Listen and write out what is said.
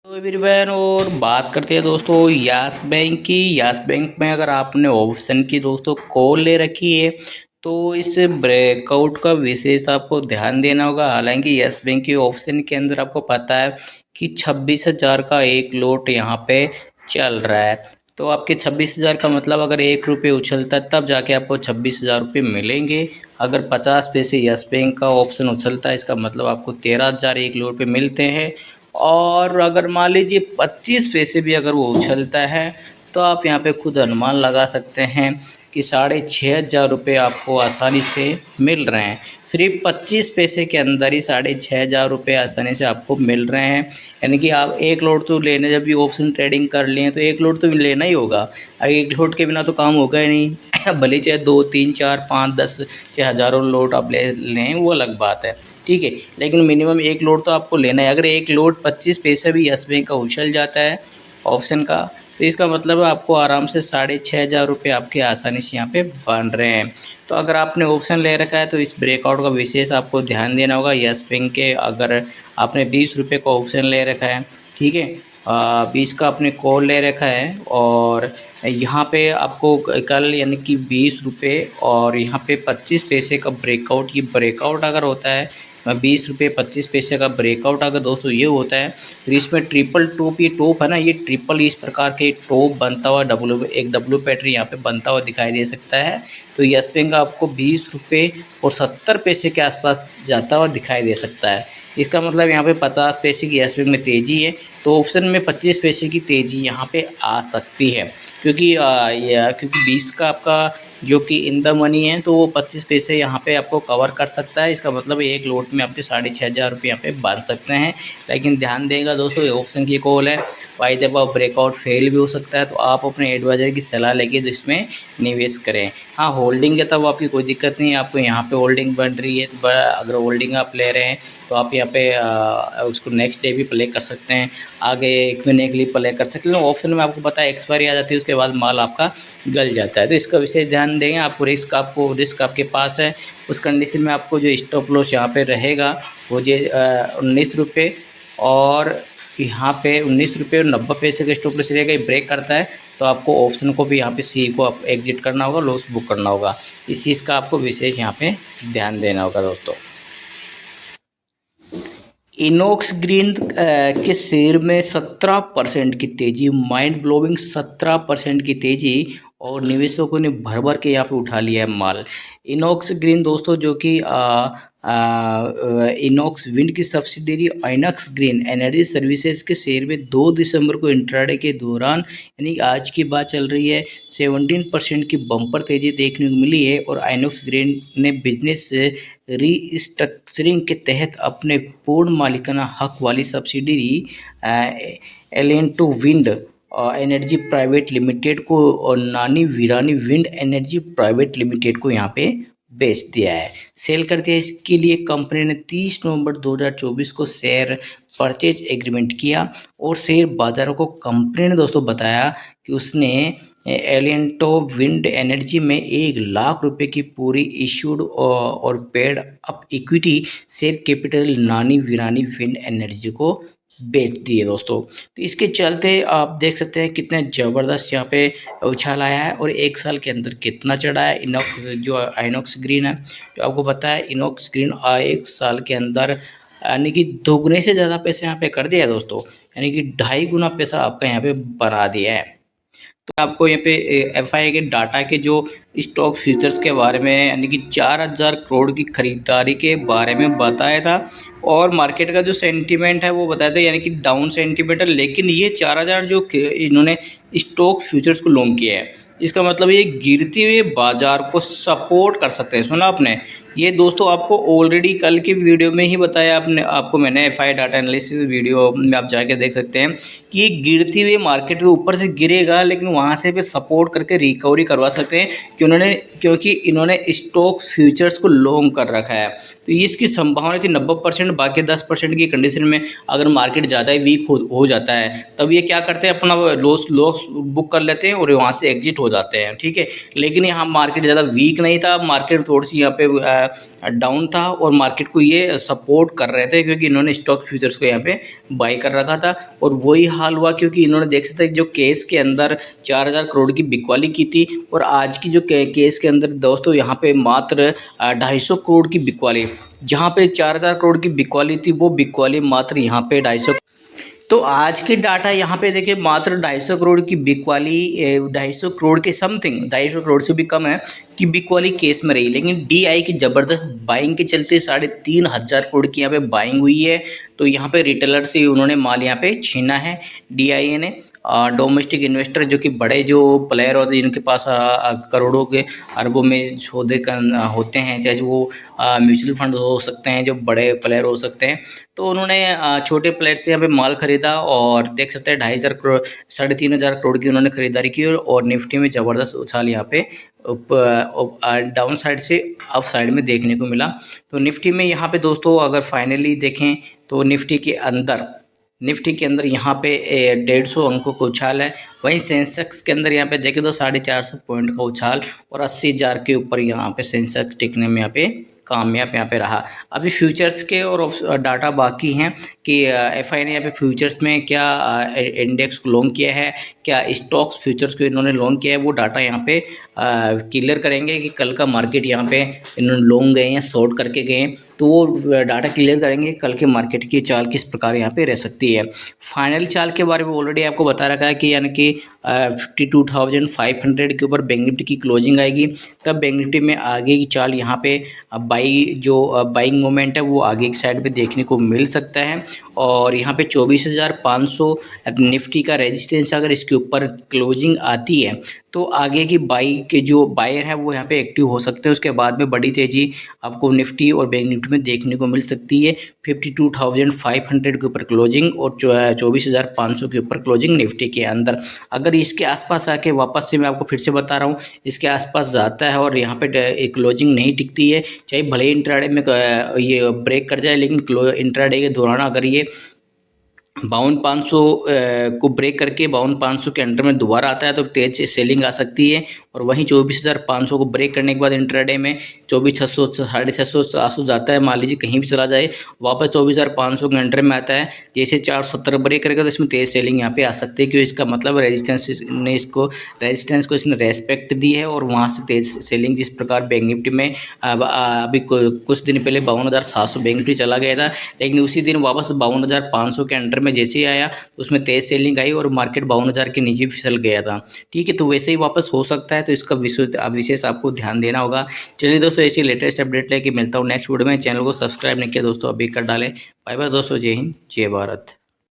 तो एवरीवन और बात करते हैं दोस्तों यस बैंक की। यस बैंक में अगर आपने ऑप्शन की दोस्तों कॉल ले रखी है तो इस ब्रेकआउट का विशेष आपको ध्यान देना होगा। हालांकि यस बैंक की ऑप्शन के अंदर आपको पता है कि 26,000 का एक लोट यहाँ पे चल रहा है। तो आपके 26,000 का मतलब अगर 1 रुपये उछलता है तब जाके आपको 26,000 रुपये मिलेंगे। अगर 50 पैसे यस बैंक का ऑप्शन उछलता है इसका मतलब आपको 13,000 एक लोट पे मिलते हैं। और अगर मान लीजिए 25 पैसे भी अगर वो उछलता है तो आप यहाँ पे खुद अनुमान लगा सकते हैं कि 6,500 रुपये आपको आसानी से मिल रहे हैं। सिर्फ 25 पैसे के अंदर ही 6,500 रुपये आसानी से आपको मिल रहे हैं। यानी कि आप एक लोट तो लेने जब भी ऑप्शन ट्रेडिंग कर लिए तो एक लोट तो लेना ही होगा। एक लोट के बिना तो काम होगा ही नहीं भले चाहे 2 3 4 5 10 चाहे हज़ारों लोट आप ले लें वो अलग बात है, ठीक है, लेकिन मिनिमम एक लोड तो आपको लेना है। अगर एक लोड 25 पैसे भी यस बैंक का उछल जाता है ऑप्शन का तो इसका मतलब आपको आराम से 6,500 रुपये आपके आसानी से यहाँ पे बन रहे हैं। तो अगर आपने ऑप्शन ले रखा है तो इस ब्रेकआउट का विशेष आपको ध्यान देना होगा। यस बैंक के अगर आपने 20 रुपये का ऑप्शन ले रखा है, ठीक है, 20 का आपने कॉल ले रखा है और यहाँ पे आपको कल यानी कि 20 रुपये और यहाँ पे 25 पैसे का ब्रेकआउट, ये ब्रेकआउट अगर होता है 20 रुपये 25 पैसे का ब्रेकआउट अगर दोस्तों ये होता है तो इसमें ट्रिपल टॉप, ये टॉप है ना, ये ट्रिपल इस प्रकार के टॉप बनता हुआ एक डब्ल्यू पैटर्न यहाँ पे बनता हुआ दिखाई दे सकता है। तो यस बैंक आपको 20 रुपये और 70 पैसे के आसपास जाता हुआ दिखाई दे सकता है। इसका मतलब यहाँ पे 50 पैसे की यस बैंक में तेज़ी है तो ऑप्शन में 25 पैसे की तेज़ी यहाँ पे आ सकती है। क्योंकि 20 का आपका जो कि इन द मनी है तो वो 25 पैसे यहाँ पे आपको कवर कर सकता है। इसका मतलब एक लोट में आपके 6,500 रुपये यहाँ पे बन सकते हैं। लेकिन ध्यान देगा दोस्तों ये ऑप्शन की कॉल है, वाई दफ़ा ब्रेकआउट फेल भी हो सकता है तो आप अपने एडवाइज़र की सलाह लेके तो इसमें निवेश करें। हाँ, होल्डिंग है तब आपकी कोई दिक्कत नहीं है, आपको यहाँ पे होल्डिंग बन रही है तो अगर होल्डिंग आप ले रहे हैं तो आप यहाँ पे उसको नेक्स्ट डे भी प्ले कर सकते हैं, आगे 1 महीने के लिए प्ले कर सकते हैं। ऑप्शन में आपको पता है एक्सपायरी आ जाती है उसके बाद माल आपका गल जाता है तो इसका विशेष ध्यान देंगे। आपको रिस्क आपके पास है उस कंडीशन में आपको जो स्टॉप लॉस यहाँ पे रहेगा वो जो 19 रुपये और यहाँ पे 19 रुपये और 90 पैसे का स्टॉप लॉस रहेगा। ये ब्रेक करता है तो आपको ऑप्शन को भी यहाँ पे सी को आप एग्जिट करना होगा, लॉस बुक करना होगा। इस चीज़ का आपको विशेष यहाँ पे ध्यान देना होगा दोस्तों। इनॉक्स ग्रीन के शेयर में 17% की तेज़ी, माइंड ब्लोइंग 17% की तेज़ी और निवेशकों ने भर भर के यहाँ पे उठा लिया है माल। इनॉक्स ग्रीन दोस्तों जो कि इनॉक्स विंड की subsidiary INOX green energy services के शेयर में 2 दिसंबर को इंट्राडे के दौरान यानी आज की बात चल रही है 17% की बम्पर तेज़ी देखने को मिली है। और आइनॉक्स ग्रीन ने बिजनेस रीस्ट्रक्चरिंग के तहत अपने पूर्ण मालिकाना हक वाली subsidiary Aliento wind energy private limited को और Nani Virani wind energy private limited को यहाँ पे बेच दिया है, सेल कर दिया। इसके लिए कंपनी ने 30 नवंबर 2024 को शेयर परचेज एग्रीमेंट किया और शेयर बाजारों को कंपनी ने दोस्तों बताया कि उसने एलियंटो विंड एनर्जी में 1,00,000 रुपये की पूरी इश्यूड और paid up equity share capital नानी वीरानी विंड एनर्जी को बेच दिए दोस्तों। तो इसके चलते आप देख सकते हैं कितने ज़बरदस्त यहाँ पे उछाल आया है और 1 साल के अंदर कितना चढ़ा है। आइनॉक्स ग्रीन है जो आपको पता है इनॉक्स ग्रीन 1 साल के अंदर यानी कि दोगुने से ज़्यादा पैसे यहाँ पे कर दिया है दोस्तों, यानी कि 2.5 गुना पैसा आपका यहाँ पे बना दिया है। तो आपको यहाँ पे एफआई के डाटा के जो स्टॉक फ्यूचर्स के बारे में यानी कि 4,000 करोड़ की खरीदारी के बारे में बताया था और मार्केट का जो सेंटीमेंट है वो बताया था यानी कि डाउन सेंटीमेंट है। लेकिन ये 4,000 जो इन्होंने स्टॉक फ्यूचर्स को लॉन्च किया है इसका मतलब ये गिरते हुए बाजार को सपोर्ट कर सकते हैं। सुना आपने, ये दोस्तों आपको ऑलरेडी कल की वीडियो में ही बताया आपको मैंने एफआई डाटा एनालिसिस वीडियो में आप जाके देख सकते हैं कि ये गिरती हुई मार्केट के ऊपर से गिरेगा लेकिन वहाँ से भी सपोर्ट करके रिकवरी करवा सकते हैं क्योंकि इन्होंने स्टॉक फ्यूचर्स को लॉन्ग कर रखा है। तो इसकी संभावना थी 90%, बाकी 10% की कंडीशन में अगर मार्केट ज़्यादा ही वीक हो जाता है तब ये क्या करते हैं अपना लॉस बुक कर लेते हैं और वहाँ से एग्जिट हो जाते हैं, ठीक है। लेकिन यहाँ मार्केट ज़्यादा वीक नहीं था, मार्केट थोड़ी सी यहाँ पे डाउन था और मार्केट को ये सपोर्ट कर रहे थे, क्योंकि इन्होंने स्टॉक फ्यूचर्स को यहाँ पे बाई कर रखा था। और वही हाल हुआ, क्योंकि इन्होंने देख सकते हैं जो केस के अंदर 4,000 करोड़ की बिकवाली की थी, और आज की जो केस के अंदर दोस्तों यहाँ पे मात्र 250 करोड़ की बिकवाली, जहाँ पे 4,000 करोड़ की बिकवाली थी वो बिकवाली मात्र यहाँ पे 250। तो आज के डाटा यहाँ पे देखिए मात्र 250 करोड़ की बिकवाली, 250 करोड़ के समथिंग, 250 करोड़ से भी कम है कि बिकवाली केस में रही। लेकिन डीआई की ज़बरदस्त बाइंग के चलते 3,500 करोड़ की यहाँ पे बाइंग हुई है। तो यहाँ पे रिटेलर से उन्होंने माल यहाँ पे छीना है डीआई ने। डोमेस्टिक इन्वेस्टर जो कि बड़े जो प्लेयर होते हैं जिनके पास करोड़ों के अरबों में सौदे होते हैं, चाहे वो म्यूचुअल फंड हो सकते हैं, जो बड़े प्लेयर हो सकते हैं, तो उन्होंने छोटे प्लेयर से यहाँ पे माल खरीदा और देख सकते हैं 2,500 करोड़ 3,500 करोड़ की उन्होंने खरीदारी की। और निफ्टी में ज़बरदस्त उछाल यहाँ पे डाउन साइड से अप साइड में देखने को मिला। तो निफ्टी में यहाँ पे दोस्तों अगर फाइनली देखें तो निफ्टी के अंदर यहाँ पे 150 अंकों का उछाल है। वहीं सेंसेक्स के अंदर यहाँ पे देखें तो 450 पॉइंट का उछाल और 80,000 के ऊपर यहाँ पे सेंसेक्स टिकने में यहाँ पे कामयाब यहाँ पे रहा। अभी फ्यूचर्स के और डाटा बाकी हैं कि एफआई ने यहाँ पे फ्यूचर्स में क्या इंडेक्स को लॉन्ग किया है, क्या स्टॉक्स फ्यूचर्स को इन्होंने लॉन्ग किया है, वो डाटा यहाँ पे क्लियर करेंगे कि कल का मार्केट यहाँ पे इन्होंने लॉन्ग गए हैं, शॉर्ट करके गए हैं, तो वो डाटा क्लियर करेंगे कल के मार्केट की चाल किस प्रकार यहाँ पे रह सकती है। फाइनल चाल के बारे में ऑलरेडी आपको बता रखा है कि यानी कि 52,500 के ऊपर बैंक निफ्टी की क्लोजिंग आएगी, तब बैंक निफ्टी में आगे की चाल यहाँ पे बाइंग मोमेंट है वो आगे की साइड पे देखने को मिल सकता है। और यहाँ पे 24,500 निफ्टी का रेजिस्टेंस अगर इसके ऊपर क्लोजिंग आती है तो आगे की बाई के जो बायर है वो यहाँ पे एक्टिव हो सकते हैं। उसके बाद में बड़ी तेज़ी आपको निफ्टी और बैंक निफ्टी में देखने को मिल सकती है। 52,500 के ऊपर क्लोजिंग और 24,500 के ऊपर क्लोजिंग निफ्टी के अंदर। अगर इसके आसपास आके वापस से मैं आपको फिर से बता रहा हूँ इसके आसपास जाता है और यहाँ पे क्लोजिंग नहीं टिकती है, चाहे भले इंट्राडे में ये ब्रेक कर जाए, लेकिन इंट्राडे के दौरान अगर ये 52,500 को ब्रेक करके 52,500 के अंडर में दोबारा आता है तो तेज सेलिंग आ सकती है। और वहीं 24,500 को ब्रेक करने के बाद इंट्राडे में 24,600 650 700 जाता है, मान लीजिए कहीं भी चला जाए, वापस 24,500 के अंडर में आता है, जैसे 470 ब्रेक करेगा तो इसमें तेज सेलिंग यहाँ पे आ सकती है। क्योंकि इसका मतलब रेजिस्टेंस को इसने रेस्पेक्ट दी है और वहाँ से तेज सेलिंग जिस प्रकार बैंक निफ्टी में अभी कुछ दिन पहले 52,700 बैंक निफ्टी चला गया था, लेकिन उसी दिन वापस 52,500 के अंडर में जैसे ही आया तो उसमें तेज सेलिंग आई और मार्केट 52,000 के नीचे फिसल गया था। ठीक है, तो वैसे ही वापस हो सकता है, तो इसका विशेष आपको ध्यान देना होगा। चलिए दोस्तों, ऐसी लेटेस्ट अपडेट लेके मिलता हूँ नेक्स्ट वीडियो में। चैनल को सब्सक्राइब नहीं किया दोस्तों अभी कर डालें। बाय बाय दोस्तों, जय हिंद जय भारत।